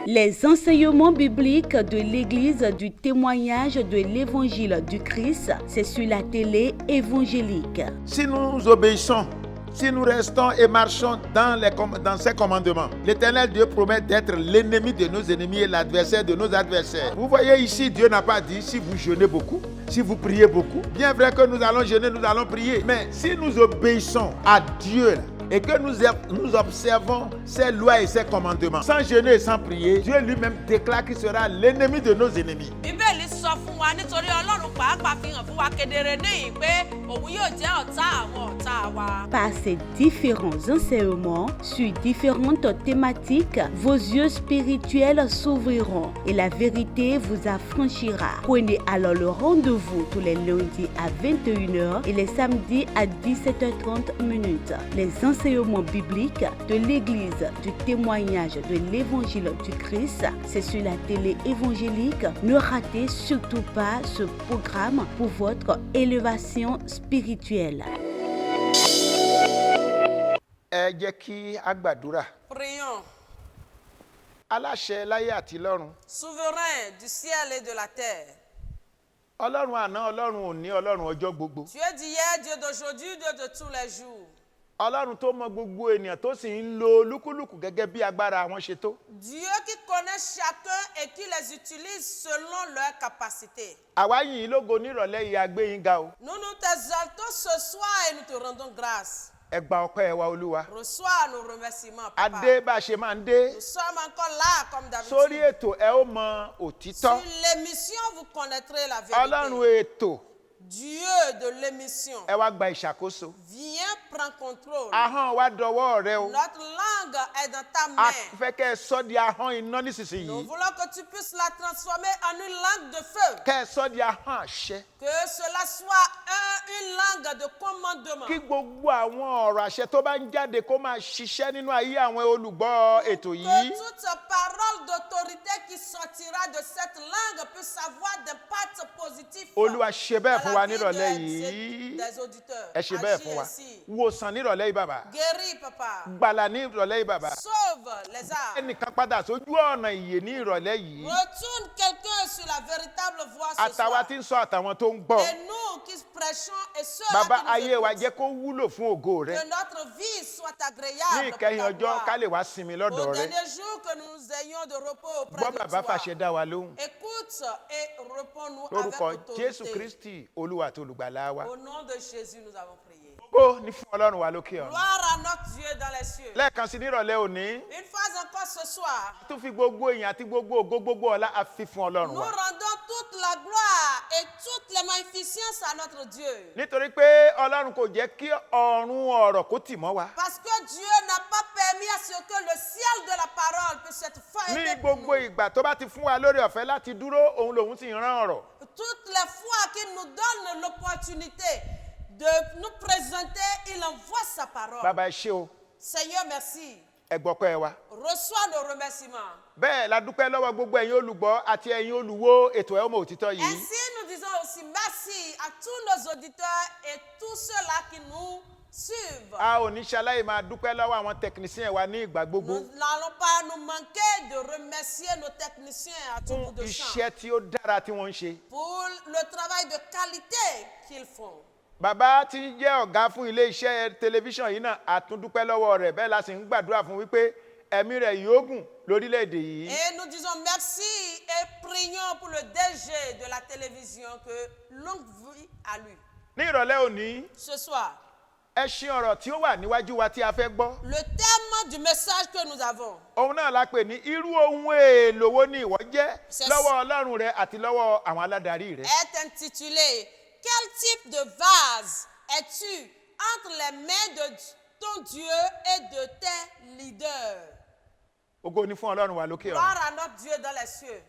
Les enseignements bibliques de l'Église du témoignage de l'Évangile du Christ, c'est sur la télé évangélique. Si nous obéissons, si nous restons et marchons dans ses commandements, l'Éternel Dieu promet d'être l'ennemi de nos ennemis et l'adversaire de nos adversaires. Vous voyez ici, Dieu n'a pas dit si vous jeûnez beaucoup, si vous priez beaucoup. Bien vrai que nous allons jeûner, nous allons prier. Mais si nous obéissons à Dieu et que nous observons ses lois et ses commandements, sans jeûner et sans prier, Dieu lui-même déclare qu'il sera l'ennemi de nos ennemis. Par ces différents enseignements sur différentes thématiques, vos yeux spirituels s'ouvriront et la vérité vous affranchira. Prenez alors le rendez-vous tous les lundis à 21h et les samedis à 17h30. Les enseignements bibliques de l'Église du témoignage de l'Évangile du Christ, c'est sur la télé évangélique. Ne ratez surtout pas ce programme pour votre élévation spirituelle. Prions. Aláṣẹ láyé àti lọ́run. Souverain du ciel et de la terre. Ọlọ́run àná, Ọlọ́run òní, Ọlọ́run ọjọ́ gbogbo. Dieu d'hier, Dieu d'aujourd'hui, Dieu de tous les jours. Ọlọ́run tó mọ gbogbo ènìyàn tó sì ń lo lúkúlùkù gẹ́gẹ́ bí agbára wọn ṣe tó. Dieu qui connaît chacun et qui les utilise selon leur capacité. Àwa yìn ín lógo nírọ̀lẹ́ yìí, a gbé yín ga o. Nous nous t'exaltons ce soir et nous te rendons grâce. Ẹ gba ọpẹ́ wa Olúwa. Reçois nos remerciements, Papa. Adé bá a ṣe máa ń dé. Nous sommes encore là comme d'habitude. Sórí ètò ẹ ó mọ òtítọ́. Sur l'émission, vous connaîtrez la vérité. Ọlọ́run ètò. Dieu de l'émission. Ẹ wá gba ìṣàkóso. Viens prendre contrôle. Ahọ́n wa dọwọ́ rẹ o. Notre langue est dans ta A main. fẹ́ kẹ́ ẹ sọ di ahọ́n iná Nous nísinsìnyí. voulons que tu puisses la transformer en une langue de feu. Kẹ́ ẹ sọ di ahọ́n àṣẹ. Que cela soit une langue de commandement. Kí gbogbo àwọn ọ̀rọ̀ àṣẹ tó bá ń jáde kó máa ṣiṣẹ́ nínú ayé àwọn olùgbọ́ ètò yìí. Que toute parole d'autorité qui sortira de cette langue puisse avoir d'impact positif. Olúwa ṣe bẹ́ẹ̀ fún wa dans la vie nírọ̀lẹ́ yìí. des auditeurs. Ẹ ṣe bẹ́ẹ̀ fún wa. Wòsàn nírọ̀lẹ́ yìí bàbá. Guéris, Papa. Gbàlà nírọ̀lẹ́ yìí bàbá. Sauve les âmes. Ẹnìkan padà sójú ọ̀nà ìyè ní ìrọ̀lẹ́ yìí. Retourne quelqu'un sur la véritable voie ce Àtàwa soir. tí ń sọ àtàwọn tó ń gbọ́. Et nous qui prêchons et ceux Bàbá qui nous ayé wa écoutent, jẹ́ kó wúlò fún ògo rẹ. que notre vie soit Ní agréable pour ìkẹyìn ta ọjọ́ gloire. ká lè wá sinmi lọ́dọ̀ Au rẹ. dernier jour que nous ayons de repos auprès Gbọ́ de bàbá toi. fàṣẹ dá wa lóhùn. Écoute et réponds-nous avec Lórúkọ autorité. Jésù Kristi Olúwa àti olùgbàlà wa. Au nom de Jésus, nous avons prié. Ògo ni fún Ọlọ́run wa lókè ọ̀run. Gloire à notre Dieu dans les cieux. Lẹ́ẹ̀kan sí nírọ̀lẹ́ òní. Une fois encore ce soir, A tún fi gbogbo èèyàn àti gbogbo ògo gbogbo ọlá a fi fún Ọlọ́run nous wa. rendons toute la gloire et toutes les magnificences à notre Dieu. Nítorí pé Ọlọ́run kò jẹ́ kí ọ̀run ọ̀rọ̀ kó tì mọ́ wa. Parce que Dieu n'a pas permis à ce que le ciel de la parole puisse être Ní fermé pour gbogbo nous. ìgbà tó bá ti fún wa lórí ọ̀fẹ́ láti dúró, òun lòun sì ń rán ọ̀rọ̀. Toutes les fois qu'il nous donne l'opportunité de nous présenter, il envoie sa parole. Bàbá ẹ ṣé o, Seigneur, merci. ẹ gbọ́pẹ́ wa. Reçois nos remerciements. Bẹ́ẹ̀ la dúpẹ́ lọ́wọ́ gbogbo ẹ̀yin olùgbọ́ àti ẹ̀yin olùwò ètò Ẹ Ó Mọ Òtítọ́ yìí. Ainsi, nous disons aussi merci à tous nos auditeurs et tous ceux-là qui nous suivent. A ò ní ṣaláì máa dúpẹ́ lọ́wọ́ àwọn techniciens wa ní ìgbà gbogbo. Nous n'allons pas nous manquer de remercier nos techniciens à tout bout Fún de champ iṣẹ́ tí ó dára tí wọ́n ń ṣe. pour le travail de qualité qu'ils font. Bàbá tí ń jẹ́ ọ̀gá fún ilé iṣẹ́ tẹlifíṣàn yìí náà a tún dúpẹ́ lọ́wọ́ rẹ̀, bẹ́ẹ̀ la sì ń gbàdúrà fún wípé ẹ̀mí rẹ̀ yóò gùn lórílẹ̀‐èdè yìí. Et nous disons merci et prions pour le DG de la télévision, que longue vie à lui. Ní ìrọ̀lẹ́ òní, Ce soir, ẹṣin ọ̀rọ̀ tí ó wà níwájú wa tí a fẹ́ gbọ́. le thème du message que nous avons, Òun náà la pè ní irú ohun èèlò wo ni ìwọ jẹ́ C'est- lọ́wọ́ Ọlọ́run rẹ àti lọ́wọ́ àwọn aládarí rẹ. est intitulé « Quel type de vase es-tu entre les mains de ton Dieu et de tes leaders ?» Ògo ni fún Ọlọ́run wa lókè ọ̀run. Gloire à notre Dieu dans les cieux.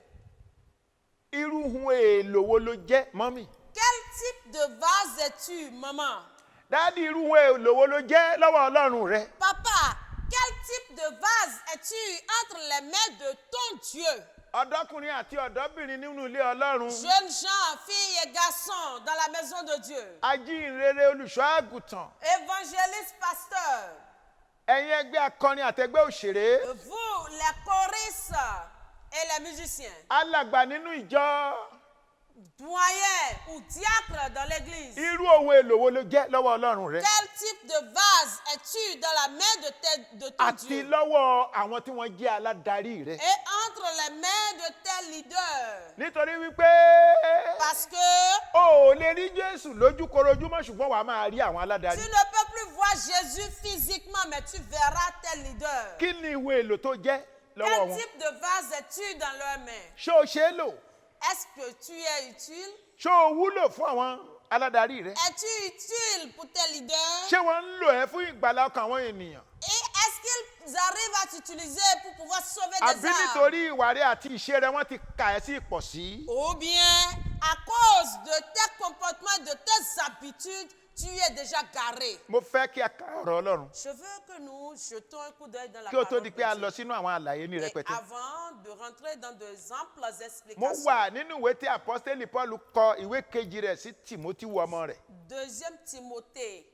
Irú ohun èèlò wo ló jẹ́ mọ́mì? Quel type de vase es-tu, maman? Dáàdi, irú ohun èèlò wo ló jẹ́ lọ́wọ́ Ọlọ́run rẹ? Papa, quel type de vase es-tu entre les mains de ton Dieu? Ọ̀dọ́kùnrin àti ọ̀dọ́bìnrin nínú ilé Ọlọ́run. Jeunes gens, filles et garçons dans la maison de Dieu. Ajínrere olùṣọ́ àgùntàn. Évangélistes, pasteurs. Ẹ̀yin ẹgbẹ́ akọrin àtẹgbẹ́ òṣèré. Vous, les choristes. et les musiciens, alàgbà nínú ìjọ, doyen ou diacre dans l'église. irú ohun èlò wo ló jẹ́ lọ́wọ́ Ọlọ́run rẹ? Quel type de vase es-tu dans la main de ton Àti Dieu lọ́wọ́ àwọn tí wọ́n jẹ́ aládarí rẹ. et entre les mains de tes leaders? Nítorí wípé Parce que o ò lè rí Jésù lójúkorojúmọ́ ṣùgbọ́n wàá máa rí àwọn tu aládarí. ne peux plus voir Jésus physiquement, mais tu verras tes leaders. Kí ni ìwé èlò tó jẹ́ lọ́wọ́ Quel wọn? type de vase es-tu dans leurs mains? Ṣé o ṣe é lò? Est-ce que tu es utile? Ṣé o wúlò fún àwọn aládarí rẹ? Es-tu utile pour tes leaders? Ṣé wọ́n ń lò ẹ́ fún ìgbàlá ọkàn àwọn ènìyàn? Et est-ce qu'ils arrivent à t'utiliser pour pouvoir sauver des Àbí âmes? nítorí ìwà rẹ àti ìṣe rẹ wọ́n ti kà ẹ́ sí ìpọ̀sí? Ou bien, à cause de tes comportements, de tes habitudes, tu es déjà garé. Mo fẹ́ kí a ka ọ̀rọ̀ Ọlọ́run Je veux que nous jetons un coup d'œil dans la kí o tó parole di de pé a Dieu. lọ sínú àwọn àlàyé ní Et rẹpẹtẹ. avant de rentrer dans de amples Mo explications, wà nínú ìwé tí apọ́sítélì Paul kọ ìwé kejì rẹ̀ sí Tìmótì ọmọ rẹ̀. 2 Timothée,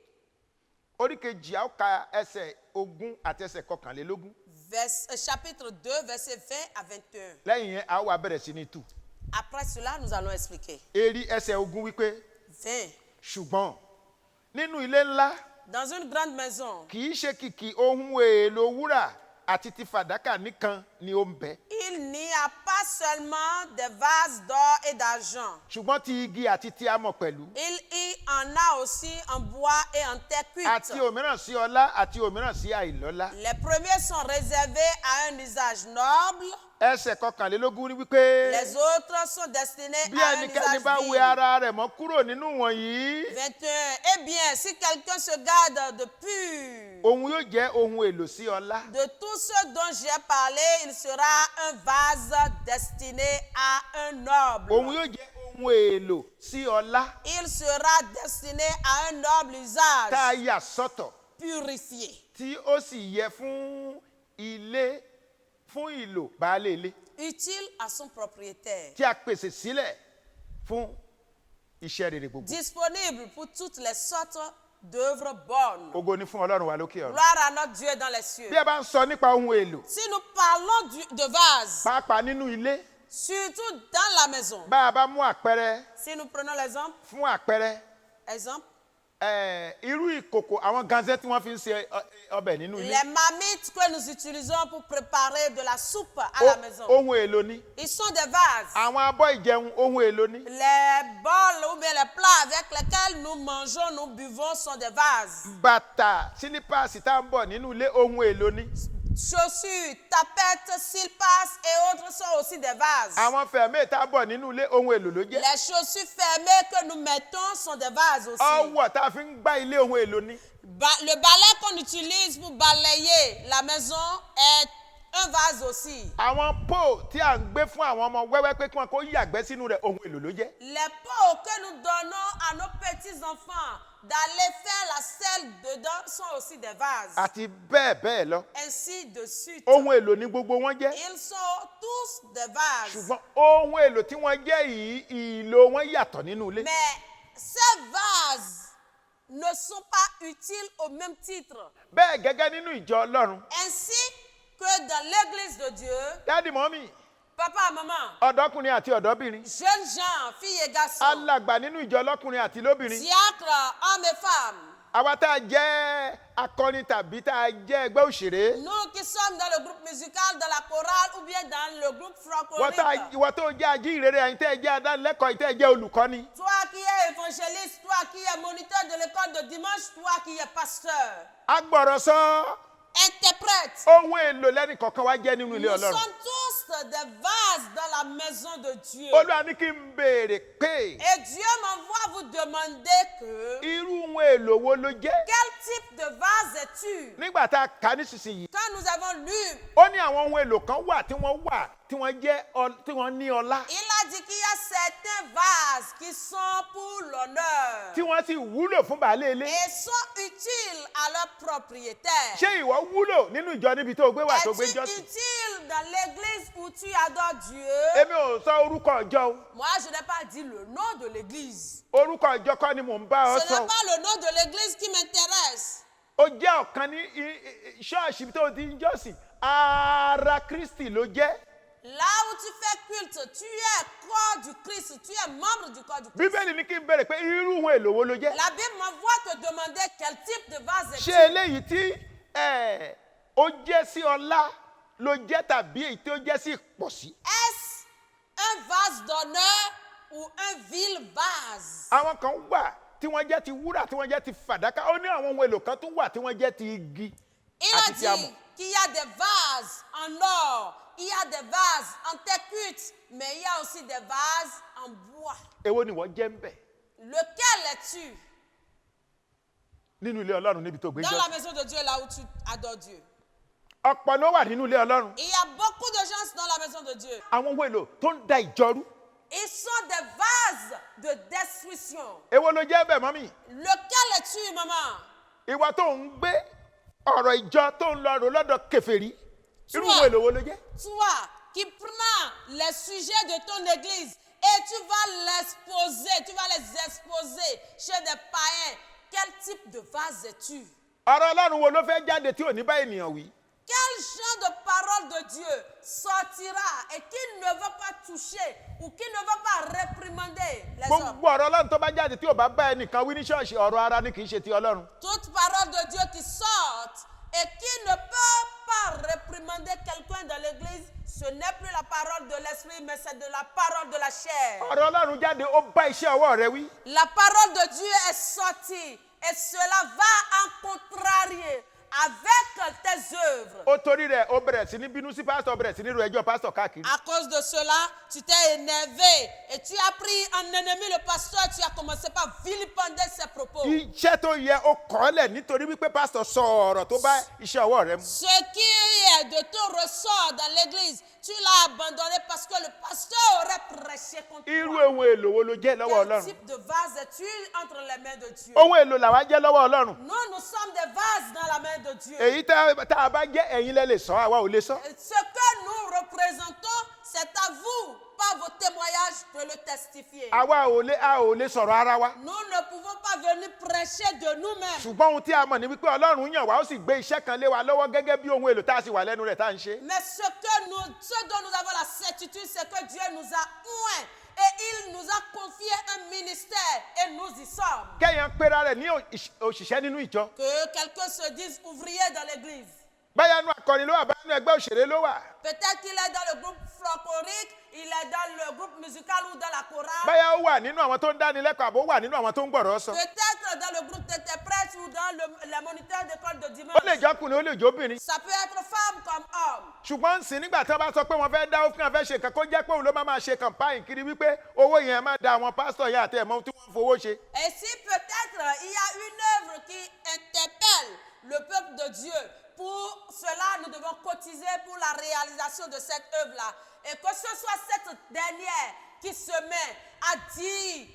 Orí kejì a ó ka ẹsẹ̀ 20 àti ẹsẹ̀ 21. chapitre 2, versets 20 à 21. Lẹ́yìn yẹn a ó wá bẹ̀rẹ̀ sí ní tú. Après cela, nous allons expliquer. Èrí ẹsẹ̀ 20 wípé 20. ṣùgbọ́n nínú ilé ńlá Dans une grande maison, kì í ṣe kìkì ohun èèlò wúrà àti ti fàdákà nìkan ni ó ń bẹ. il n'y a pas seulement des vases d'or et d'argent. Ṣùgbọ́n ti igi àti ti amọ̀ pẹ̀lú. Il y en a aussi en bois et en terre cuite. Àti òmíràn sí ọlá àti òmíràn sí àìlọ́lá. Les premiers sont réservés à un usage noble. Ẹsẹ̀ 21 ní wípé Les autres sont destinés bí à un ẹnikẹ́ni usage bá wẹ vil. ara rẹ̀ mọ́ kúrò nínú wọ̀nyí, 21. Eh bien, si quelqu'un se garde de pur, òun yóò jẹ́ ohun èlò sí ọlá. de tout ce dont j'ai parlé, il sera un vase destiné à un noble. Òun yóò jẹ́ ohun èlò sí ọlá Il sera destiné à un noble usage, tá a yà sọ́tọ̀ purifié, tí ó sì yẹ fún ilé fún ìlò baálé ilé utile à son propriétaire, tí a pèsè sílẹ̀ fún iṣẹ́ rere gbogbo. disponible pour toutes les sortes d'œuvres bonnes. Ògo ni fún Ọlọ́run wa lókè ọ̀run. Gloire à notre Dieu dans les cieux. Bí a bá ń sọ nípa ohun èlò, Si nous parlons de vase, pàápàá nínú ilé, surtout dans la maison, bá a bá mú àpẹẹrẹ si nous prenons l'exemple, fún àpẹẹrẹ irú ìkòkò àwọn ganzẹ́ tí wọ́n fi ń ṣe ọbẹ̀ nínú ilé. les marmites que nous utilisons pour préparer de la soupe à la maison, Ohun èlò ni. ils sont des vases. Àwọn abọ́ ìjẹun ohun èlò ni. Les bols ou bien les plats avec lesquels nous mangeons, nous buvons sont des vases. Bàtà sílípàsì tá à ń bọ̀ nínú ilé ohun èlò ni. Chaussures, tapettes, silpas et autres sont aussi des vases. Àwọn fẹ̀mẹ́ tá à ń bọ̀ nínú ilé ohun èlò ló jẹ́. Les chaussures fermées que nous mettons sont des vases aussi. Ọwọ́ tá a fi ń gbá ilé ohun èlò ni. Le balai qu'on utilise pour balayer la maison est un vase aussi. Àwọn pò tí à ń gbé fún àwọn ọmọ wẹ́wẹ́ pé kí wọ́n kó yàgbẹ́ sínú rẹ̀ ohun èlò ló jẹ́. Les pots que nous donnons à nos petits-enfants d'aller faire la selle dedans sont aussi des vases. Àti bẹ́ẹ̀ bẹ́ẹ̀ lọ. Ainsi de suite. Ohun èlò ni gbogbo wọn jẹ́. Ils sont tous des vases. Ṣùgbọ́n ohun èlò tí wọ́n jẹ́ yìí ìlò wọn yàtọ̀ nínú ilé. Mais ces vases ne sont pas utiles au même titre. Bẹ́ẹ̀ gẹ́gẹ́ nínú ìjọ Ọlọ́run. Ainsi que dans l'église de Dieu, Dádì mọ́mì, papa, maman, ọ̀dọ́kùnrin àti ọ̀dọ́bìnrin. jeunes gens, filles et garçons, Alàgbà nínú ìjọ ọlọ́kùnrin àti lóbìnrin. diacres, hommes et femmes, Àwa tá a jẹ́ akọrin tàbí tá a jẹ́ ẹgbẹ́ òṣèré. nous qui sommes dans le groupe musical, dans la chorale ou bien dans le groupe francophone, Ìwọ tó jẹ́ ajíhìnrere, ẹ̀yin tẹ́ ẹ jẹ́ adánilẹ́kọ̀ọ́, ẹ̀yin tẹ́ ẹ jẹ́ olùkọ́ni. toi qui es évangéliste, toi qui es moniteur de l'école de dimanche, toi qui es pasteur, Agbọ̀rọ̀sọ interprète, ohun èlò lẹ́nì kọ̀ọ̀kan wá jẹ́ nínú ilé nous Ọlọ́run. sommes tous des vases dans la maison de Dieu. Olúwa ní kí n béèrè pé Et Dieu m'envoie vous demander que irú ohun èlò wo ló jẹ́? quel type de vase es-tu? Nígbà tá a kà á nísinsìnyí, Quand nous avons lu, ó ní àwọn ohun èlò kan wà tí wọ́n ní ọlá, il a dit qu'il y a certains vases qui sont pour l'honneur tí wọ́n sì wúlò fún baálé ilé. et sont utiles à leur propriétaire. Ṣé ìwọ wúlò nínú ìjọ níbi tó gbé wà tó gbé Es-tu jọ́sìn? utile dans l'église où tu adores Dieu? Èmi ò sọ orúkọ ìjọ o. Moi, je n'ai pas dit le nom de l'église. Orúkọ ìjọ kọ́ ni mò ń bá ọ Ce sọ. n'est pas le nom de l'église qui m'intéresse. Ó jẹ́ ọ̀kan ní ṣọ́ọ̀ṣì tó ti ń jọ́sìn. Ara Kristi ló jẹ́. Là où tu fais culte, tu es corps du Christ, tu es membre du corps du Christ. Bíbélì ní kí n béèrè pé irú ohun èlò wo ló jẹ́. La Bible m'envoie te demander quel type de vase Ṣé es-tu? eléyìí tí ó jẹ́ sí ọlá ló jẹ́ tàbí èyí tí ó jẹ́ sí ìpọ̀sí? Est-ce un vase d'honneur ou un vil vase? Àwọn kan wà tí wọ́n jẹ́ ti wúrà tí wọ́n jẹ́ ti fàdákà. Ó ní àwọn ohun èlò kan tó wà tí wọ́n jẹ́ ti igi Il a àti ti amọ̀. dit qu'il y a des vases en or, il y a des vases en terre cuite, mais il y a aussi des vases en bois. Èwo ni wọ́n jẹ́ ń bẹ̀ Lequel es-tu nínú ilé Ọlọ́run níbi tó gbé dans jọ? la maison de Dieu, là où tu adores Dieu? Ọ̀pọ̀ ló wà nínú ilé Ọlọ́run. Il y a beaucoup de gens dans la maison de Dieu. Àwọn ohun èlò tó ń da ìjọ rú. Ils sont des vases de destruction. Èwo ló jẹ́ bẹ̀ mọ́mì? Lequel es-tu, maman? Ìwọ tó ń gbé ọ̀rọ̀ ìjọ tó ń lọ rò lọ́dọ̀ kèfèrí. Irú ohun èlò wo ló jẹ́? Toi qui prends les sujets de ton église et tu vas les exposer chez des païens. Quel type de vase es-tu? Ọ̀rọ̀ Ọlọ́run wo ló fẹ́ jáde tí ò ní bá ènìyàn wí? Quel genre de parole de Dieu sortira et qui ne veut pas toucher ou qui ne veut pas réprimander les hommes? Gbogbo ọ̀rọ̀ Ọlọ́run tó bá jáde tí ò bá bá ẹnìkan wí ní ṣọ́ọ̀ṣì ọ̀rọ̀ ara ni kì í ṣe ti Ọlọ́run. Toute parole de Dieu qui sort et qui ne peut pas réprimander quelqu'un dans l'église, ce n'est plus la parole de l'esprit, mais c'est de la parole de la chair. Ọ̀rọ̀ Ọlọ́run jáde ó bá iṣẹ́ ọwọ́ rẹ wí. La parole de Dieu est sortie et cela va en contrarier avec tes œuvres. Ó torí rẹ̀ ó bẹ̀rẹ̀ sí ní bínú sí pásítọ̀, bẹ̀rẹ̀ sí ní ro ẹjọ́ pásítọ̀ káàkiri. À cause de cela, tu t'es énervé et tu as pris en ennemi le pasteur, tu as commencé par vilipender ses propos. Iṣẹ́ tó yẹ ó kọ́lẹ̀ nítorí wípé pásítọ̀ sọ ọ̀rọ̀ tó bá iṣẹ́ ọwọ́ rẹ mu. Ce qui est de ton ressort dans l'église, tu l'as abandonné parce que le pasteur aurait prêché contre Irú toi. ohun èlò wo ló jẹ́ lọ́wọ́ Quel Ọlọ́run? type de vase es-tu entre les mains de Dieu? Ohun èlò làwa jẹ́ lọ́wọ́ Ọlọ́run. Nous sommes des vases dans la main de Dieu. Èyí tá a bá jẹ́ ẹ̀yin lẹ lè sọ, àwa ò lè sọ. Ce que nous représentons, c'est à vous, par vos témoignages, de le testifier. A ò lè sọ̀rọ̀ ara wa. Nous ne pouvons pas venir prêcher de nous-mêmes. Ṣùgbọ́n ohun tí a mọ̀ ni wípé Ọlọ́run yàn wá ó sì gbé iṣẹ́ kan lé wa lọ́wọ́ gẹ́gẹ́ bí ohun èlò tá a sì wà lẹ́nu rẹ̀ tá a ń ṣe. Mais ce dont nous avons la certitude, c'est que Dieu nous a oints et il nous a confié un ministère et nous y sommes. Kẹ́yìn pera rẹ̀ ní òṣìṣẹ́ nínú ìjọ. Que quelqu'un se dise ouvrier dans l'église. Báyà nu akọrin ló wà, báyà nu ẹgbẹ́ òṣèré ló wà. Peut-être qu'il est dans le groupe folklorique, il est dans le groupe musical ou dans la chorale. Báyà ó wà nínú àwọn tó ń dáni lẹ́kọ̀ọ́ àbó wà nínú àwọn tó ń gbọ̀rọ̀ sọ. Peut-être dans le groupe d'interprètes ou dans les moniteurs d'école de dimanche. Ó lè jọ́kùnrin, ó lè jóbìnrin. Ça peut être femme comme homme. Ṣùgbọ́n sì nígbà tí wọ́n bá sọ pé wọ́n fẹ́ dáwó fún wọn fẹ́ ṣe nǹkan kó jẹ́ pé òun ló máa ṣe campaign kiri wípé owó yẹn máa da àwọn pásítọ̀ yẹn àti ẹ̀mọ́ tí wọ́n fowó ṣe. Et si peut-être il y a une œuvre qui interpelle le peuple de Dieu, pour cela nous devons cotiser pour la réalisation de cette œuvre-là. Et que ce soit cette dernière qui se met à dire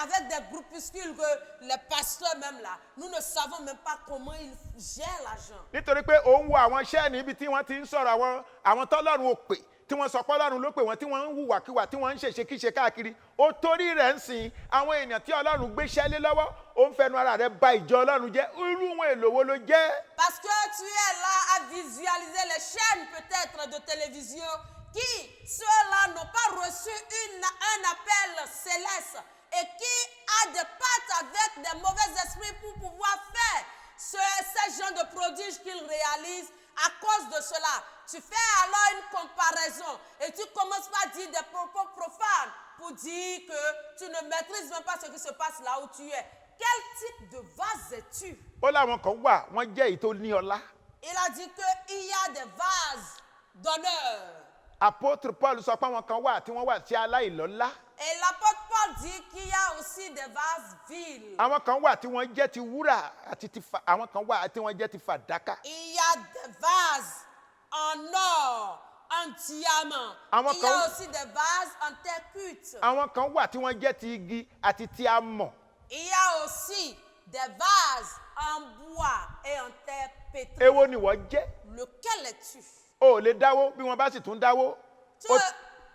avec des groupuscules que les pasteurs même là, nous ne savons même pas comment ils gèrent l'argent. Nítorí pé òun wo àwọn iṣẹ́ níbi tí wọ́n ti ń sọ̀rọ̀ àwọn tọ́lọ́run ò pè tí wọ́n sọ pé Ọlọ́run ló pè wọ́n tí wọ́n ń hùwàkiwà tí wọ́n ń ṣèṣekíṣe káàkiri. Ó torí rẹ̀ ń sìn àwọn èèyàn tí Ọlọ́run gbéṣẹ́ lé lọ́wọ́ ó ń fẹnu ara rẹ̀ ba ìjọ Ọlọ́run jẹ́. Irú ohun èlò wo ló jẹ́? Parce que tu es là à visualiser les chaînes peut-être de télévision qui, ceux-là, n'ont pas reçu un appel céleste et qui a des pattes avec des mauvais esprits pour pouvoir faire ces genres de prodiges qu'ils réalisent. À cause de cela, tu fais alors une comparaison et tu commences par dire des propos profanes pour dire que tu ne maîtrises même pas ce qui se passe là où tu es. Quel type de vase es-tu? Ó láwọn kan wà wọ́n jẹ́ èyí tó ní ọlá. Il a dit qu'il y a des vases d'honneur. Apôtre Paul sọ pé àwọn kan wà tí wọ́n wà tí aláìlọ́lá. Et l'apôtre Paul dit qu'il y a aussi des vases vils. Àwọn kan wà tí wọ́n jẹ́ ti wúrà àti àwọn kan wà tí wọ́n jẹ́ ti fàdákà. Il y a des vases en or, en diamant. Il y a aussi des vases en terre cuite. Àwọn kan wà tí wọ́n jẹ́ ti igi àti ti amọ̀. Il y a aussi des vases en bois et en terre pétrie. Èwo ni wọ́n jẹ́? Lequel es-tu? O ò lè dáwó bí wọ́n bá sì tún dáwó.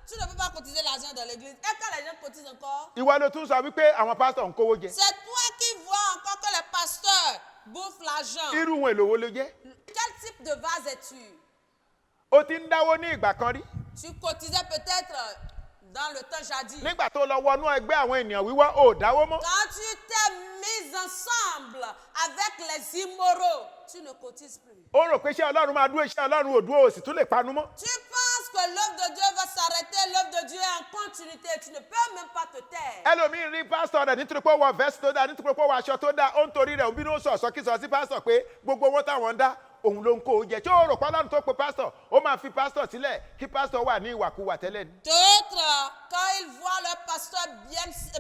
Tu ne peux pas cotiser l'argent dans l'église. Et quand les gens cotisent encore, ìwọ ló tún sọ wípé àwọn pásítọ̀ ń kówó jẹ. c'est toi qui vois encore que les pasteurs bouffent l'argent. Irú ohun èlò wo ló jẹ́? Quel type de vase es-tu? O ti ń dáwó ní ìgbà kan rí. Tu cotisais peut-être dans le temps jadis. nígbà tó lọ wọnú ẹgbẹ́ àwọn ènìyàn wíwá ò dáwó mọ́. Quand tu t'es mis ensemble avec les immoraux, tu ne cotises plus. ó rò pé iṣẹ́ Ọlọ́run máa dúró iṣẹ́ Ọlọ́run ò dúró ò sì tún lè panu mọ́. Tu penses que l'œuvre de Dieu va s'arrêter, l'œuvre de Dieu est en continuité. Tu ne peux même pas te taire. ẹlòmíín rí pásítọ̀ rẹ̀ nítorí pé ó wọ vẹ́sì tó dáa nítorí pé ó wọ aṣọ tó dáa ó ń torí rẹ̀ òbí ló ń sọ̀sọ́ kí sọ sí pásítọ̀ pé gbogbo owó táwọn ń dá òun ló ń kó o jẹ tí ó rò pé Ọlọ́run tó pe pásítọ̀ ó máa fi pásítọ̀ sílẹ̀ kí pásítọ̀ wà ní ìwàkuwà tẹ́lẹ̀ ni. D'autres, quand ils voient leur pasteur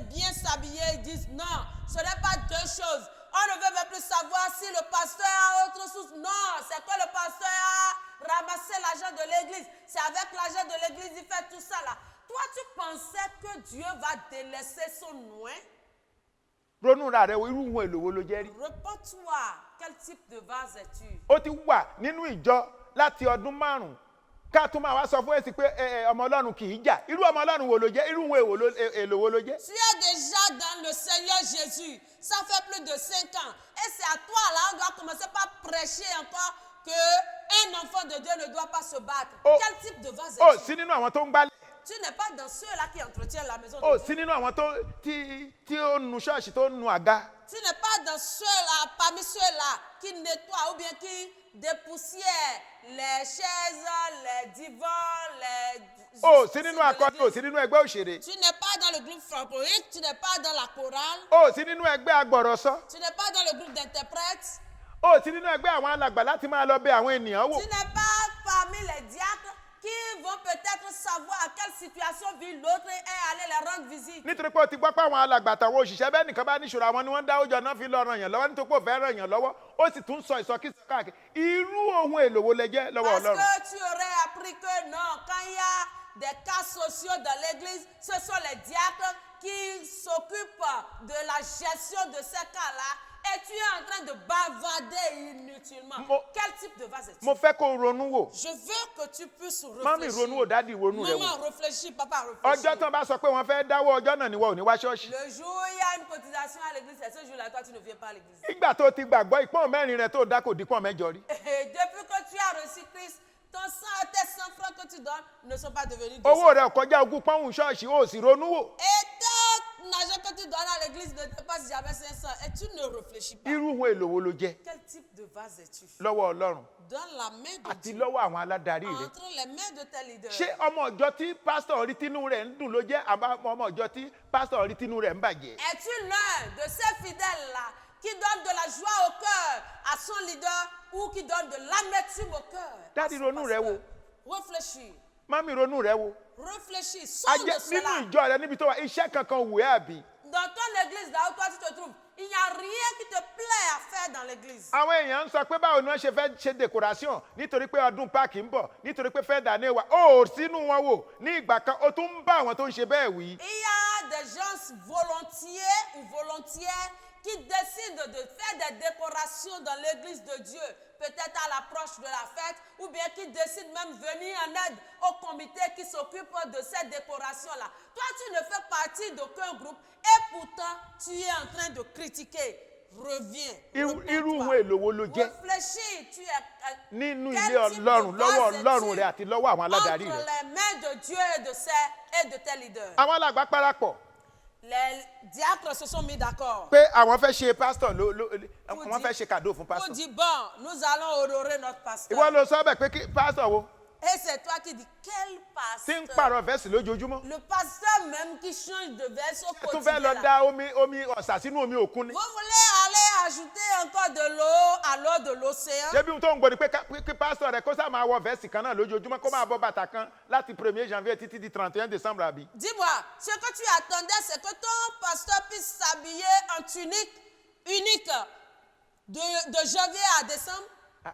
bien s'habiller, ils disent non, ce n'est pas deux choses. On ne veut même plus savoir si le pasteur a autre source. Non, c'est que le pasteur a ramassé l'argent de l'église. C'est avec l'argent de l'église qu'il fait tout ça là. Toi, tu pensais que Dieu va délaisser son nom? ronú ra rẹ̀ irú ohun èlò wo ló jẹ́ rí. Réponds-toi, quel type de vase es-tu? ó ti wà nínú ìjọ láti ọdún 5 ká tún máa wá sọ fún èsì pé ọmọ Ọlọ́run kì í jà irú ọmọ Ọlọ́run wo ló jẹ́ irú ohun èlò wo ló jẹ́. Tu es déjà dans le Seigneur Jésus. Ça fait plus de 5 ans. Et c'est à toi là, on doit commencer par prêcher encore qu'un enfant de Dieu ne doit pas se battre. Quel type de vase ó es-tu? sí nínú àwọn tó ń gbálẹ̀. Tu n'es pas dans ceux-là qui entretiennent la maison de ó Dieu. sí nínú àwọn tí ó nu ṣọ́ọ̀ṣì tó nu àga. Tu n'es pas dans ceux-là, parmi ceux-là qui nettoient ou bien qui dépoussièrent les chaises, les divans, les... ó sí nínú akọni ó sí nínú ẹgbẹ́ òṣèré. Tu n'es pas dans le groupe francophone, tu n'es pas dans la chorale, ó sí nínú ẹgbẹ́ agbọ̀rọ̀sọ. tu n'es pas dans le groupe d'interprètes, ó sí nínú ẹgbẹ́ àwọn alàgbà láti máa lọ bẹ̀ àwọn ènìyàn wò. tu n'es pas parmi les diacres qui vont peut-être savoir à quelle situation vit l'autre et aller leur rendre visite. nítorí pé ó ti gbọ́ pé àwọn alàgbà àtàwọn òṣìṣẹ́ bẹ́ẹ̀ nìkan bá níṣòro àwọn ni wọ́n ń dáwọ́ jọ náà fi lọ ràn yàn lọ́wọ́ nítorí pé ó fẹ́ ràn yàn lọ́wọ́ ó sì tún sọ ìsọkísọ káàkiri irú ohun èlò wo lẹ jẹ́ lọ́wọ́ Parce Ọlọ́run. que tu aurais appris que non, quand il y a des cas sociaux dans l'église, ce sont les diacres qui s'occupent de la gestion de ces cas-là. Et tu es en train de bavarder inutilement. Quel type de vase es-tu? mo fẹ́ kó ronú wò. Je veux que tu puisses mami ronú wò réfléchir. dádì ronú rẹ wò. Maman, réfléchis, papa, ọjọ́ réfléchis. tán bá sọ pé wọ́n fẹ́ dáwọ́ ọjọ́ náà níwọ̀ ò ní wá ṣọ́ọ̀ṣì. Le jour où il y a une cotisation à l'église, c'est ce jour-là, toi, tu ne viens pas à l'église. nígbà tó ti gbàgbọ́ ìpọ́n 4 rẹ tó dá kò dín pọ́n 8 rí. Et depuis que tu as reçu Christ, tes 100 francs que tu donnes ne sont pas devenus 200. owó rẹ kọjá ogún pọ́ùn ṣọ́ọ̀ṣì ó sì ronú wò. Et ton argent que tu donnes à l'église ne dépasse jamais 500 et tu ne réfléchis pas. irú ohun èlò wo ló jẹ́ Quel type de vase es-tu? lọ́wọ́ Ọlọ́run Dans la main de àti Dieu, lọ́wọ́ àwọn aládarí rẹ. entre les mains de tes leaders. ṣé ọmọ ọjọ́ tí pásítọ̀ rí tínú rẹ̀ ń dùn ló jẹ́ àbá ọmọ ọjọ́ tí pásítọ̀ rí tínú rẹ̀ ń bàjẹ́. Es-tu l'un de ces fidèles-là qui donne de la joie au cœur à son leader ou qui donne de l'amertume au cœur? Daddy, ronú rẹ wò. Réfléchis. mami ronú rẹ wò. Réfléchis. a Sonde jẹ́ nínú cela. ìjọ rẹ níbi tó wà iṣẹ́ kankan wù ẹ́ àbí. Dans ton église, là où toi tu te trouves, il n'y a rien qui te plaît à faire dans l'église. àwọn èèyàn ń sọ pé báwo ni wọ́n ṣe fẹ́ ṣe décoration nítorí pé ọdún páàkì ń bọ̀ nítorí pé fẹ́ dà ní wa ó sínú wọn wò ní ìgbà kan ó tún ń bá àwọn tó ń ṣe bẹ́ẹ̀ wí. Il y a des gens volontiers ou volontiers qui décident de faire des décorations dans l'église de Dieu, peut-être à l'approche de la fête, ou bien qui décident même venir en aide au comité qui s'occupe de ces décorations-là. Toi, tu ne fais partie d'aucun groupe et pourtant, tu es en train de critiquer. Reviens. irú ohun èlò wo ló jẹ́ Réfléchis, tu es nínú quel ilé type Ọlọ́run de lọ́wọ́ vase Ọlọ́run es-tu rẹ àti lọ́wọ́ àwọn aládarí entre rẹ. les mains de Dieu et de tes leaders. àwọn alàgbà parapọ̀ Les diacres se sont mis d'accord. pé àwọn fẹ́ ṣe pásítọ̀ wọ́n fẹ́ ṣe kàdó fún Pour pásítọ̀. dire, bon, nous allons honorer notre pasteur. ìwọ ló sọ bẹ́ẹ̀ pé kí pásítọ̀ wo Et c'est toi qui dis, quel tí ń pasteur? pààrọ̀ vẹ́sì lójoojúmọ́. Le pasteur même qui change de verse au tún fẹ́ lọ quotidien. da omi ọ̀sà sínú omi òkun ni. Vous voulez aller ajouter encore de l'eau à l'eau de l'océan? ṣé bí ohun tó ń gbọ́ ni pé kí pásítọ̀ rẹ̀ kó sá máa wọ vẹ́sì kan náà lójoojúmọ́ kó máa bọ́ bàtà kan láti 1er janvier títí di 31 décembre àbí. Dis-moi, ce que tu attendais, c'est que ton pasteur puisse s'habiller en tunique unique de janvier à décembre.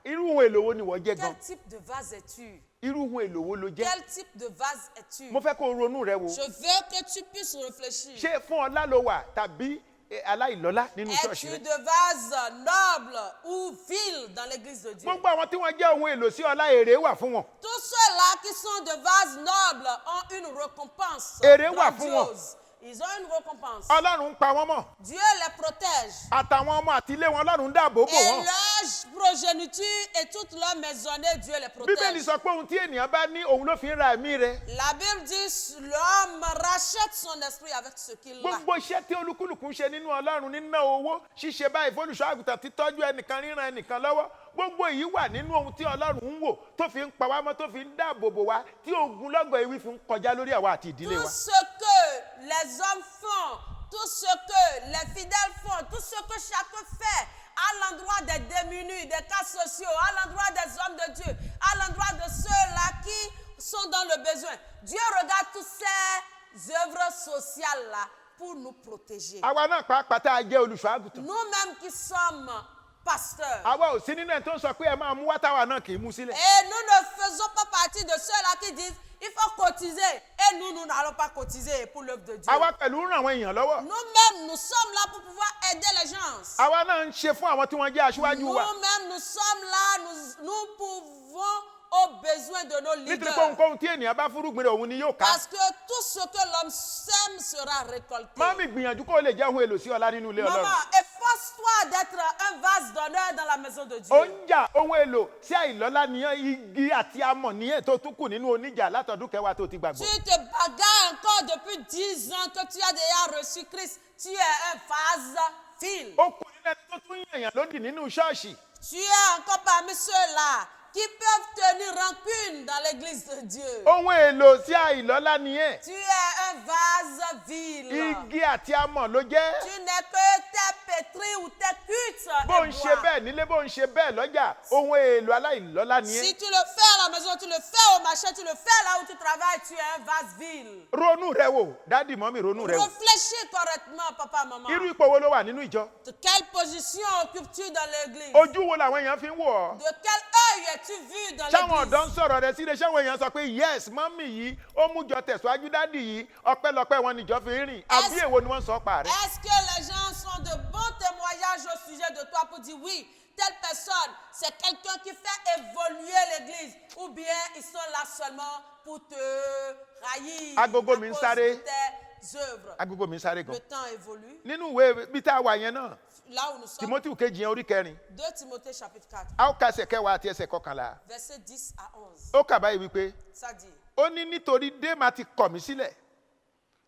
irú ohun èlò wo ni wọ́n jẹ́ gan. Quel type de vase es-tu? irú ohun èlò wo ló jẹ́. Quel type de vase es-tu? mo fẹ́ kó o ronú rẹ wò. Je veux que tu puisses réfléchir. ṣé fún ọlá ló wà tàbí aláìlọ́lá nínú ṣọ́ọ̀ṣì Es-tu rẹ. de vase noble ou vil dans l'église de Dieu? gbogbo àwọn tí wọ́n jẹ́ ohun èlò sí ọlá èrè wà fún wọn. Tous ceux-là qui sont de vase noble ont une récompense Èrè wà fún wọn. grandiose. ils ont une récompense. Ọlọ́run ń pa wọ́n mọ́. Dieu les protège. Àtàwọn ọmọ àti ilé wọn Ọlọ́run ń dáàbò bò Et wọ́n. leur progéniture et toute leur maisonnée, Dieu les Bíbélì protège. sọ pé ohun tí ènìyàn bá ní òun ló fi ń ra ẹ̀mí rẹ̀. La Bible dit l'homme rachète son esprit avec ce qu'il a. Gbogbo iṣẹ́ tí olúkúlùkù ń ṣe nínú Ọlọ́run níná owó ṣíṣe báyìí fólùṣọ́ àgùntàn títọ́jú ẹnìkan ríran ẹnìkan lọ́wọ́ gbogbo èyí wà nínú ohun tí Ọlọ́run ń wò tó fi ń pa wá mọ́ tó fi ń dáàbò bò wá tí ogunlọ́gọ̀ ewì fi ń kọjá lórí àwa àti ìdílé Tout wa. ce que les hommes font, tout ce que les fidèles font, tout ce que chacun fait à l'endroit des démunis, des cas sociaux, à l'endroit des hommes de Dieu, à l'endroit de ceux-là qui sont dans le besoin. Dieu regarde toutes ces œuvres sociales-là pour nous protéger. Àwa náà pàápàá tá a jẹ́ olùṣọ́ àgùntàn. Nous-mêmes qui sommes pasteurs. Àwa ò sí nínú ẹ̀ tó ń sọ pé ẹ máa mú wá táwa náà kì í mú sílẹ̀. Et nous ne faisons pas partie de ceux-là qui disent il faut cotiser. Et nous n'allons pas cotiser pour l'œuvre de Dieu. Àwa pẹ̀lú ń ràn àwọn èèyàn lọ́wọ́. Nous-mêmes, nous sommes là pour pouvoir aider les gens. Àwa náà ń ṣe fún àwọn tí wọ́n jẹ́ aṣíwájú wa. Nous-mêmes, nous sommes là, nous pouvons aux besoins de nos Nítorí pé leaders. ohunkóhun tí ènìyàn bá fúrúgbìn rẹ̀ òun ni yóò ká. Parce que tout ce que l'homme sème sera récolté. Mọ́mí gbìyànjú kó lè jẹ́ ohun èlò sí ọlá nínú ilé Maman, Ọlọ́run. efforce-toi d'être un vase d'honneur dans la maison de Dieu. Ó ń jà ohun èlò sí àìlọ́lá nìyẹn igi àti amọ̀ nìyẹn tó tún kù nínú oníjà látọdún kẹwàá tó ti gbàgbọ́. Tu te bagarres encore depuis 10 ans que tu as déjà reçu Christ. Tu es un vase vil. Ó kù nínú ẹni tó tún yànyàn lódì nínú ṣọ́ọ̀ṣì. Tu es encore parmi ceux-là qui peuvent tenir rancune dans l'église de Dieu. Ohun èlò sí àìlọ́lá nìyẹn. Tu es un vase vil. Igi àti amọ̀ ló jẹ́. Tu n'es que tes pétris ou tes cuites. Bó ń ṣe bẹ́ẹ̀ nílé bó ń ṣe bẹ́ẹ̀ lọ́jà ohun èlò aláìlọ́lá nìyẹn. Si tu le fais à la maison, tu le fais au marché, tu le fais là où tu travailles, tu es un vase vil. Ronú rẹ wò dádì mọ́mí ronú rẹ wò. Réfléchis correctement, papa, maman. Irú ipò wo ló wà nínú ìjọ? De quelle position occupes-tu dans l'église? Ojú wo làwọn èèyàn fi ń wò ọ́? De quel œil es-tu vu dans Ṣáwọn ọ̀dọ́ ń l'église? sọ̀rọ̀ rẹ sílé ṣáwọn èèyàn sọ pé yes mọ́mí yìí ó mú jọ tẹ̀síwájú dádì yìí ọpẹ́lọpẹ́ wọn níjọ fi ń rìn àbí èwo ni wọ́n sọ pa rẹ̀. Est-ce que les gens sont de bons témoignages au sujet de toi pour dire oui, telle personne, c'est quelqu'un qui fait évoluer l'église, ou bien ils sont là seulement pour te raillir Agogo à mi ń cause sáré. de tes œuvres. Agogo mi ń sáré gan. Le temps évolue. Nínú ìwé bí tá a wà yẹn náà Là où nous sommes, Timothy kejì yẹn orí kẹrin 2 Timothée chapitre 4, a ó ka ẹsẹ̀ kẹwàá àti ẹsẹ̀ kọkànlá. verset 10 à 11. Ó kà báyìí wípé Ça dit, ó ní nítorí Démà ti kọ̀ mí sílẹ̀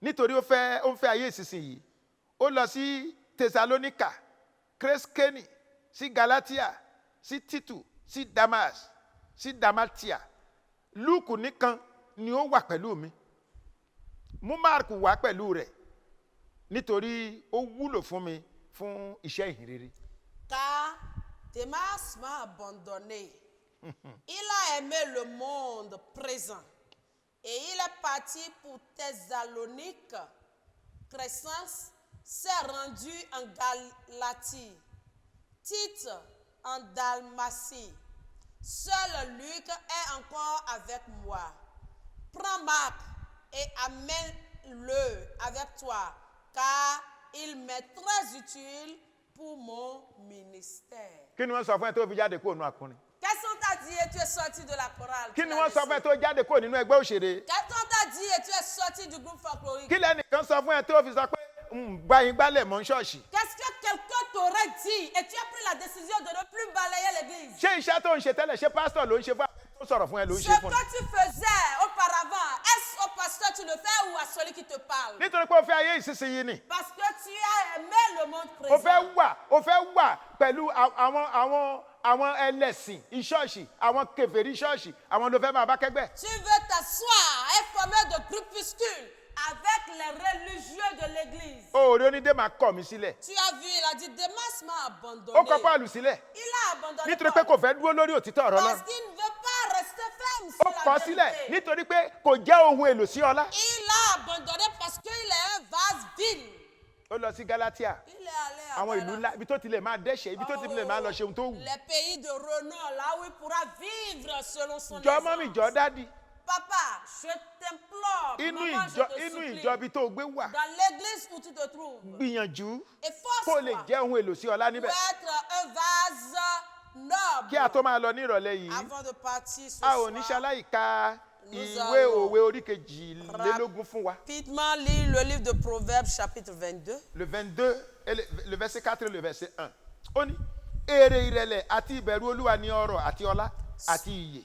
nítorí ó ń fẹ́ ayé ìsinsìnyí ó lọ sí Tẹsalóníkà Kreskeni sí Galatia sí Titu sí Damas sí Damatia Lúùkù nìkan ni ó wà pẹ̀lú mi mú Máàkù wá pẹ̀lú rẹ̀ nítorí ó wúlò fún mi fún iṣẹ́ ìhìnrere. car Démas m'a abandonné. Il a aimé le monde présent et il est parti pour Thessalonique. Crescens s'est rendu en Galatie, Tite en Dalmatie. Seul Luc est encore avec moi. Prends Marc et amène-le avec toi, car il m'est très utile pour mon ministère. Kí ni wọ́n sọ fún ẹ tó fi jáde kúrò nínú akọrin? Qu'est-ce qu'on t'a dit et tu es sorti de la chorale? Kí ni wọ́n sọ fún ẹ tó jáde kúrò nínú ẹgbẹ́ òṣèré? Qu'est-ce qu'on t'a dit et tu es sorti du groupe folklorique? Kí lẹ́nìkan sọ fún ẹ tó fi sọ pé gbayin gbálẹ̀ mọ́ ṣọ́ọ̀ṣì? Qu'est-ce que quelqu'un t'aurait dit et tu as pris la décision de ne plus balayer l'église? Ṣé iṣẹ́ tó ń ṣe tẹ́lẹ̀ ṣé pásítọ̀ ló ń ṣe fún ẹ tó sọ̀rọ̀ fún ẹ ló ń Ce ṣe fún ẹ? que tu faisais auparavant, est-ce au pasteur tu le fais ou à celui qui te parle? Nítorí pé o fẹ́ ayé ìsinsìnyí ni. Parce que tu as aimé le monde O présent. fẹ́ wà pẹ̀lú àwọn ẹlẹ́sìn ìṣọ́ọ̀ṣì àwọn kèfèrí ṣọ́ọ̀ṣì àwọn ló fẹ́ máa bá kẹ́gbẹ́. Tu veux t'asseoir et former de groupuscules avec les religieux de l'église. Òòrè onídé máa kọ̀ mí sílẹ̀. Tu as vu, il a dit, Démas m'a abandonné. Ó kọ̀ Pọ́ọ̀lù sílẹ̀ Il a abandonné nítorí pé Paul. kò fẹ́ dúró lórí òtítọ́ ọ̀rọ̀ Parce Ọlọ́run. qu'il ne veut pas rester ferme Ó sur kọ̀ la sílẹ̀ vérité. nítorí pé kò jẹ́ ohun èlò sí ọlá. Il a abandonné parce qu'il est un vase vil. Ó lọ sí Galatia Il est allé à àwọn ìlú Galatie. ńlá ibi tó ti lè máa dẹ́ṣẹ̀ ibi tó ti lè máa lọ ṣe ohun tó wù. Les pays de renom, là où il pourra vivre selon son Jọ mọ́mì essence. jọ dádì Papa, je t'implore, inú maman, je te inú supplie, ìjọ ibi tó gbé wà dans l'église où tu te trouves, gbìyànjú kó efforce-toi lè jẹ́ ohun èlò sí ọlá pour níbẹ̀. être un vase Kí a noble. tó máa lọ ní ìrọ̀lẹ́ yìí Avant de partir ce a ò soir, ní ṣaláì ka nous ìwé allons òwe orí kejìlélógún fún wa. rapidement lire le livre de Proverbes chapitre 22. Le 22, et le verset 4 et le verset 1. Ó ní, èrè ìrẹ̀lẹ̀ àti ìbẹ̀rù Olúwa ni ọrọ̀ àti ọlá àti ìyè.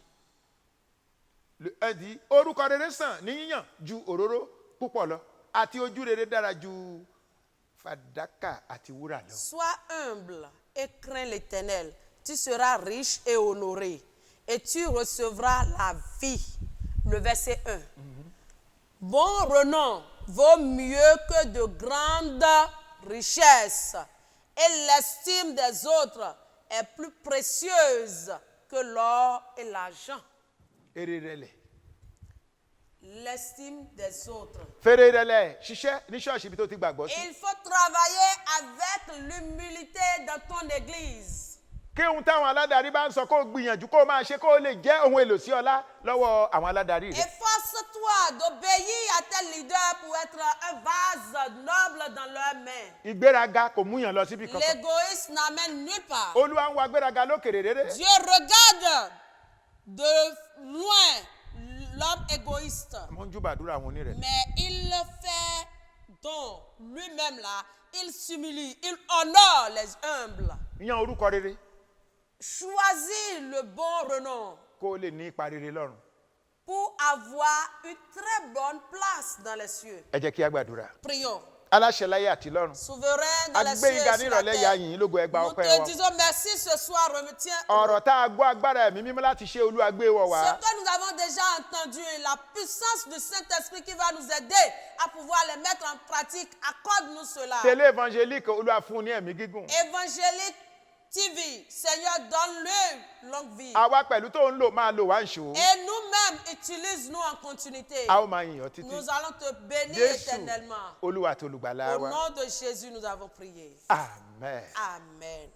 Le 1 dit, orúkọ rere sàn ní yíyàn ju òróró púpọ̀ lọ, àti ojú rere dára ju fàdákà àti wúrà lọ. Sois humble et crains l'Éternel. Tu seras riche et honoré, et tu recevras la vie. Le verset 1. Bon renom vaut mieux que de grandes richesses, et l'estime des autres est plus précieuse que l'or et l'argent. Èrè ìrẹ̀lẹ̀. L'estime des autres. Fèrè ìrẹ̀lẹ̀ ṣiṣẹ́ ní ṣọ́ọ̀ṣì ibi tó ti gbàgbọ́ sí. Il faut travailler avec l'humilité dans ton église. Kí ohun táwọn aládarí bá ń sọ kó gbìyànjú kó máa ṣe kó lè jẹ́ ohun èlò sí ọlá lọ́wọ́ àwọn aládarí rẹ̀. Efforce-toi d'obéir à tes leaders pour être un vase noble dans leurs mains. Ìgbéraga kò múyàn lọ síbi kankan. L'égoïsme n'amène nulle part. Olúwa ń wa gbéraga lókèrè rere. Dieu regarde de loin l'homme égoïste, Mo ń júbàdúrà àwọn onírẹ̀. mais il le fait donc lui-même là, il s'humilie, il honore les humbles. Yan orúkọ rere Choisis le bon renom kó o lè ní ipa rere lọ́run. pour avoir une très bonne place dans les cieux. Ẹ jẹ́ kí a gbàdúrà. Prions. Aláṣẹ láyé àti lọ́run. Souverain dans les cieux Agbé ìga et sur la nírọ̀lẹ́ ya terre. yìnyín lógo ẹgbàá Nous ọpẹ́ te wa. disons merci ce soir, retiens Ọ̀rọ̀ tá a gbọ́ agbára ẹ̀mí mímọ́ láti ṣe Olúwa gbé wọ̀ ce wá. que nous avons déjà entendu, la puissance du Saint-Esprit qui va nous aider à pouvoir les mettre en pratique. Accorde-nous cela. Télé évangélique Olúwa fún ní ẹ̀mí gígùn. Évangélique TV, Seigneur, donne-le longue vie. Àwa pẹ̀lú tó ń lò máa lò wá ń ṣò. Et nous-mêmes, utilise-nous en continuité. A ó máa yìn ọ́ títí. Nous allons te bénir Jésù éternellement. Olúwa àti olùgbàlà Au wa. nom de Jésus, nous avons prié. Amen. Amen.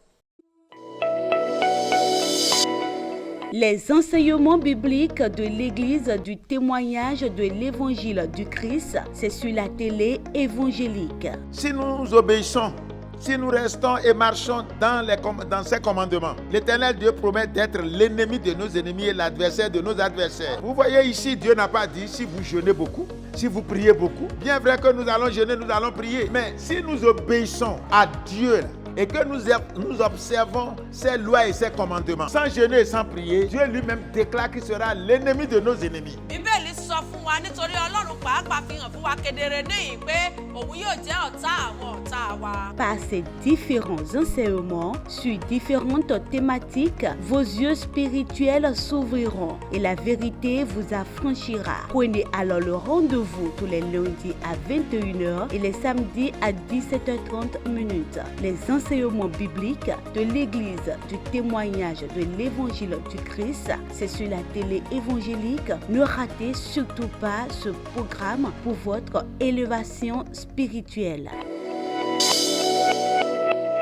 Les enseignements bibliques de l'Église du témoignage de l'Évangile du Christ, c'est sur la télé évangélique. Si nous obéissons, si nous restons et marchons dans ses commandements, l'Éternel Dieu promet d'être l'ennemi de nos ennemis et l'adversaire de nos adversaires. Vous voyez ici, Dieu n'a pas dit si vous jeûnez beaucoup, si vous priez beaucoup. Bien vrai que nous allons jeûner, nous allons prier. Mais si nous obéissons à Dieu et que nous observons ses lois et ses commandements, sans jeûner et sans prier, Dieu lui-même déclare qu'il sera l'ennemi de nos ennemis. Bíbélì sọ fún wa nítorí Ọlọ́run pàápàá fi hàn fún wa kedere níyìn pé òun yóò jẹ́ ọ̀tá àwọn ọ̀tá wa. Par ces différents enseignements sur différentes thématiques, vos yeux spirituels s'ouvriront et la vérité vous affranchira. Prenez alors le rendez-vous tous les lundis à 21h et les samedis à 17h30 minutes. Les enseignements bibliques de l'Église du témoignage de l'Évangile du Christ, c'est sur la télé évangélique. Ne ratez surtout pas ce programme pour votre élévation spirituelle.